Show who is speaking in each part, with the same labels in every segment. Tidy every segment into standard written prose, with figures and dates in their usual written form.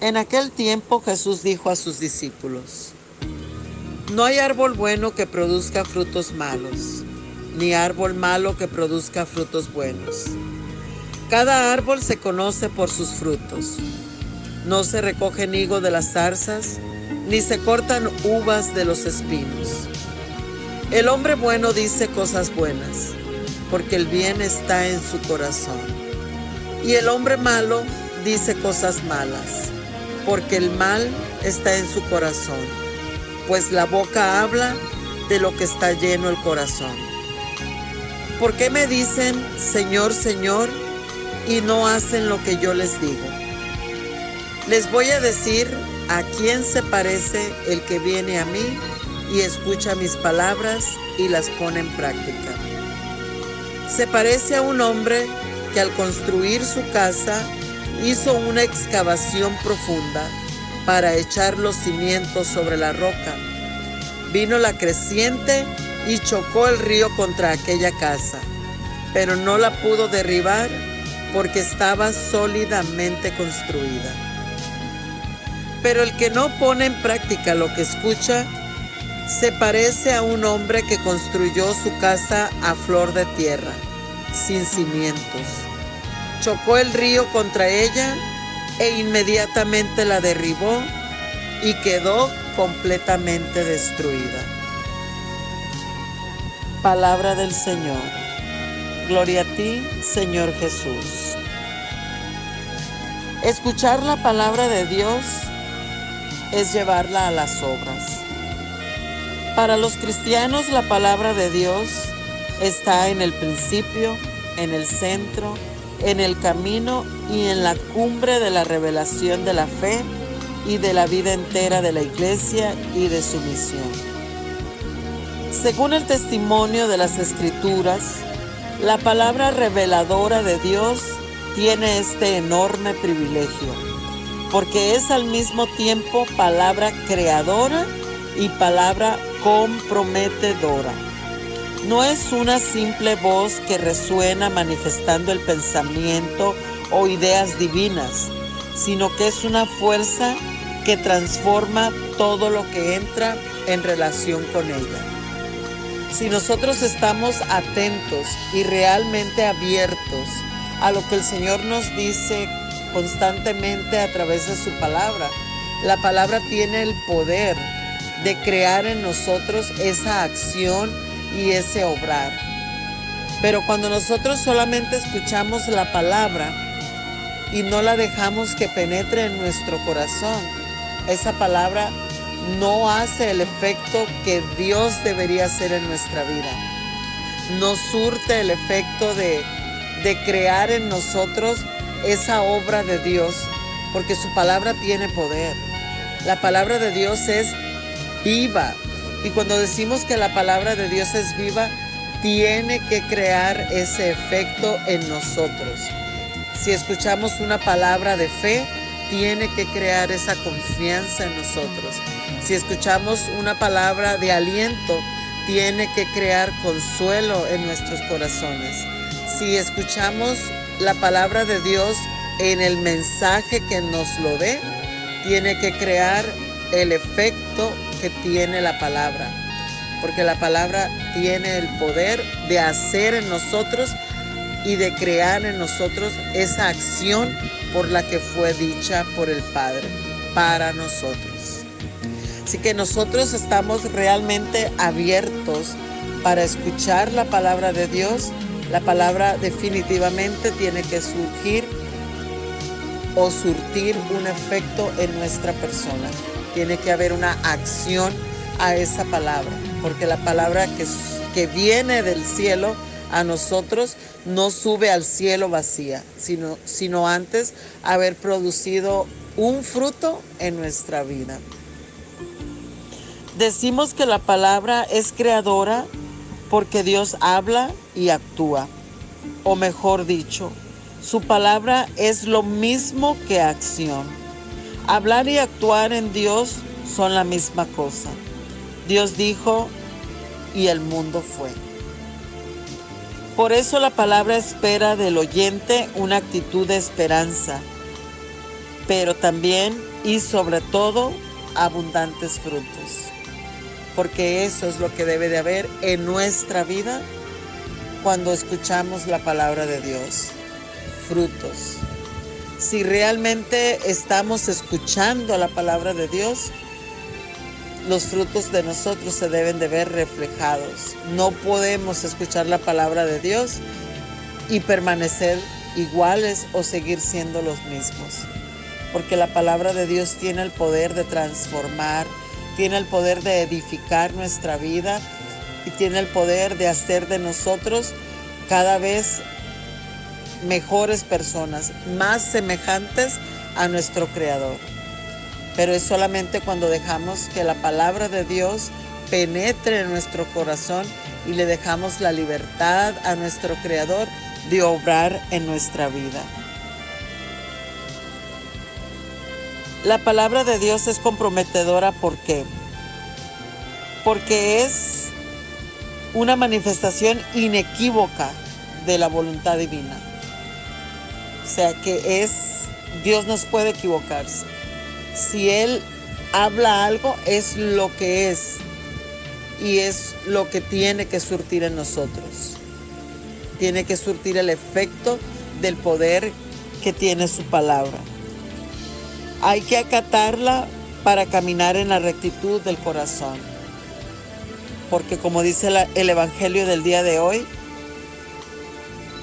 Speaker 1: En aquel tiempo Jesús dijo a sus discípulos: No hay árbol bueno que produzca frutos malos, ni árbol malo que produzca frutos buenos. Cada árbol se conoce por sus frutos. No se recogen higo de las zarzas, ni se cortan uvas de los espinos. El hombre bueno dice cosas buenas, porque el bien está en su corazón. Y el hombre malo dice cosas malas, porque el mal está en su corazón. Pues la boca habla de lo que está lleno el corazón. ¿Por qué me dicen, Señor, Señor, y no hacen lo que yo les digo? Les voy a decir a quién se parece el que viene a mí y escucha mis palabras y las pone en práctica. Se parece a un hombre que al construir su casa hizo una excavación profunda para echar los cimientos sobre la roca. Vino la creciente y chocó el río contra aquella casa, pero no la pudo derribar porque estaba sólidamente construida. Pero el que no pone en práctica lo que escucha, se parece a un hombre que construyó su casa a flor de tierra, sin cimientos. Chocó el río contra ella e inmediatamente la derribó y quedó completamente destruida. Palabra del Señor. Gloria a ti, Señor Jesús. Escuchar la palabra de Dios es llevarla a las obras. Para los cristianos, la palabra de Dios está en el principio, en el centro, en el camino y en la cumbre de la revelación de la fe y de la vida entera de la Iglesia y de su misión. Según el testimonio de las Escrituras, la palabra reveladora de Dios tiene este enorme privilegio, porque es al mismo tiempo palabra creadora y palabra comprometedora. No es una simple voz que resuena manifestando el pensamiento o ideas divinas, sino que es una fuerza que transforma todo lo que entra en relación con ella. Si nosotros estamos atentos y realmente abiertos a lo que el Señor nos dice constantemente a través de su palabra, la palabra tiene el poder de crear en nosotros esa acción y ese obrar. Pero cuando nosotros solamente escuchamos la palabra y no la dejamos que penetre en nuestro corazón, esa palabra no hace el efecto que Dios debería hacer en nuestra vida. No surte el efecto de crear en nosotros esa obra de Dios, porque su palabra tiene poder. La palabra de Dios es viva. Y cuando decimos que la palabra de Dios es viva, tiene que crear ese efecto en nosotros. Si escuchamos una palabra de fe, tiene que crear esa confianza en nosotros. Si escuchamos una palabra de aliento, tiene que crear consuelo en nuestros corazones. Si escuchamos la palabra de Dios en el mensaje que nos lo dé, tiene que crear el efecto que tiene la palabra, porque la palabra tiene el poder de hacer en nosotros y de crear en nosotros esa acción por la que fue dicha por el Padre para nosotros. Así que nosotros estamos realmente abiertos para escuchar la palabra de Dios. La palabra definitivamente tiene que surgir o surtir un efecto en nuestra persona. Tiene que haber una acción a esa palabra, porque la palabra que viene del cielo a nosotros no sube al cielo vacía, sino antes haber producido un fruto en nuestra vida. Decimos que la palabra es creadora porque Dios habla y actúa, o mejor dicho, su palabra es lo mismo que acción. Hablar y actuar en Dios son la misma cosa. Dios dijo y el mundo fue. Por eso la palabra espera del oyente una actitud de esperanza. pero también y sobre todo abundantes frutos. Porque eso es lo que debe de haber en nuestra vida cuando escuchamos la palabra de Dios. Frutos. Si realmente estamos escuchando la palabra de Dios, los frutos de nosotros se deben de ver reflejados. No podemos escuchar la palabra de Dios y permanecer iguales o seguir siendo los mismos. Porque la palabra de Dios tiene el poder de transformar, tiene el poder de edificar nuestra vida y tiene el poder de hacer de nosotros cada vez mejores personas, más semejantes a nuestro Creador. Pero es solamente cuando dejamos que la palabra de Dios penetre en nuestro corazón y le dejamos la libertad a nuestro Creador de obrar en nuestra vida. La palabra de Dios es comprometedora, ¿por qué? Porque es una manifestación inequívoca de la voluntad divina. O sea que Dios no puede equivocarse. Si Él habla algo, es lo que es y es lo que tiene que surtir en nosotros. Tiene que surtir el efecto del poder que tiene su palabra. Hay que acatarla para caminar en la rectitud del corazón. Porque como dice el Evangelio del día de hoy,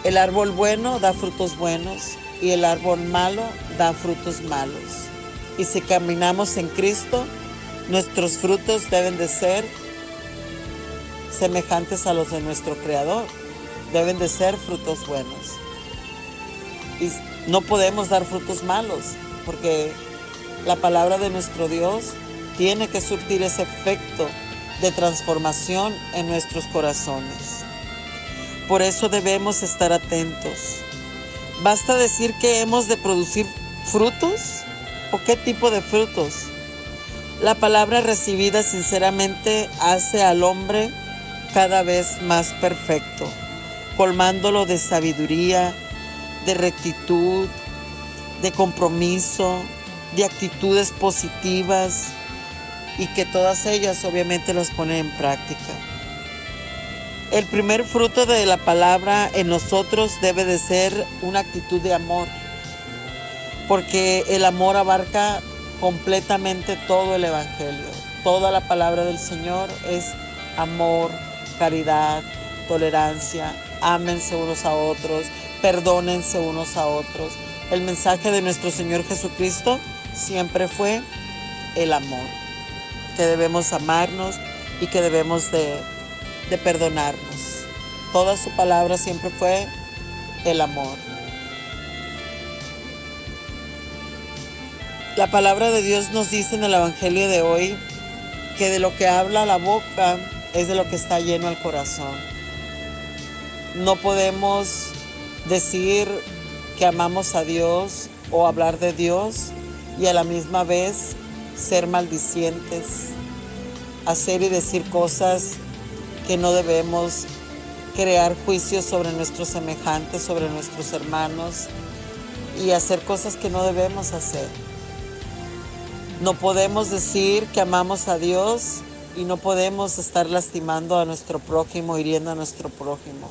Speaker 1: el árbol bueno da frutos buenos y el árbol malo da frutos malos. Y si caminamos en Cristo, nuestros frutos deben de ser semejantes a los de nuestro Creador. Deben de ser frutos buenos. Y no podemos dar frutos malos, porque la palabra de nuestro Dios tiene que surtir ese efecto de transformación en nuestros corazones. Por eso debemos estar atentos. ¿Basta decir que hemos de producir frutos? ¿O qué tipo de frutos? La palabra recibida sinceramente hace al hombre cada vez más perfecto, colmándolo de sabiduría, de rectitud, de compromiso, de actitudes positivas y que todas ellas obviamente las pone en práctica. El primer fruto de la palabra en nosotros debe de ser una actitud de amor, porque el amor abarca completamente todo el Evangelio. Toda la palabra del Señor es amor, caridad, tolerancia, ámense unos a otros, perdónense unos a otros. El mensaje de nuestro Señor Jesucristo siempre fue el amor, que debemos amarnos y que debemos de perdonarnos. Toda su palabra siempre fue el amor. La palabra de Dios nos dice en el Evangelio de hoy que de lo que habla la boca es de lo que está lleno el corazón. No podemos decir que amamos a Dios o hablar de Dios y a la misma vez ser maldicientes, hacer y decir cosas que no debemos, crear juicios sobre nuestros semejantes, sobre nuestros hermanos y hacer cosas que no debemos hacer. No podemos decir que amamos a Dios y no podemos estar lastimando a nuestro prójimo, hiriendo a nuestro prójimo.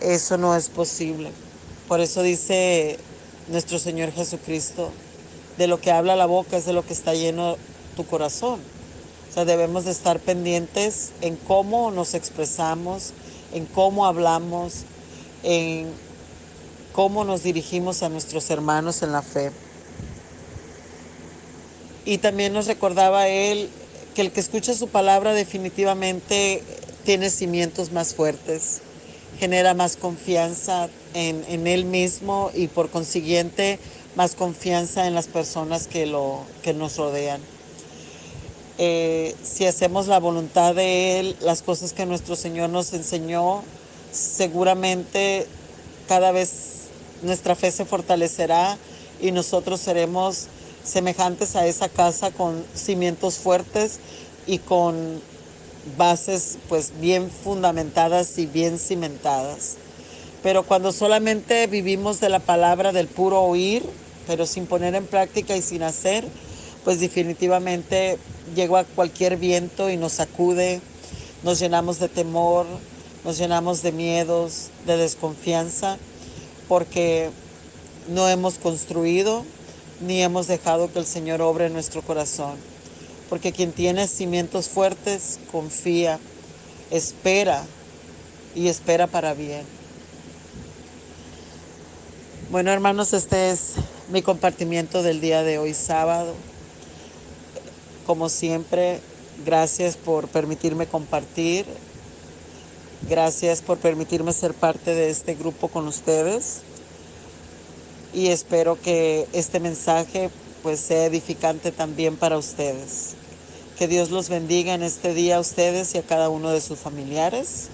Speaker 1: Eso no es posible. Por eso dice nuestro Señor Jesucristo, de lo que habla la boca es de lo que está lleno tu corazón. O sea, debemos de estar pendientes en cómo nos expresamos, en cómo hablamos, en cómo nos dirigimos a nuestros hermanos en la fe. Y también nos recordaba él que el que escucha su palabra definitivamente tiene cimientos más fuertes, genera más confianza en él mismo y por consiguiente más confianza en las personas que nos rodean. Si hacemos la voluntad de Él, las cosas que nuestro Señor nos enseñó, seguramente cada vez nuestra fe se fortalecerá y nosotros seremos semejantes a esa casa con cimientos fuertes y con bases pues bien fundamentadas y bien cimentadas. Pero cuando solamente vivimos de la palabra del puro oír, pero sin poner en práctica y sin hacer, pues definitivamente llega cualquier viento y nos sacude, nos llenamos de temor, nos llenamos de miedos, de desconfianza, porque no hemos construido ni hemos dejado que el Señor obre en nuestro corazón. Porque quien tiene cimientos fuertes confía, espera y espera para bien. Bueno, hermanos, este es mi compartimiento del día de hoy, sábado. Como siempre, gracias por permitirme compartir. Gracias por permitirme ser parte de este grupo con ustedes. Y espero que este mensaje pues sea edificante también para ustedes. Que Dios los bendiga en este día a ustedes y a cada uno de sus familiares.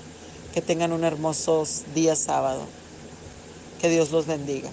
Speaker 1: Que tengan un hermoso día sábado. Que Dios los bendiga.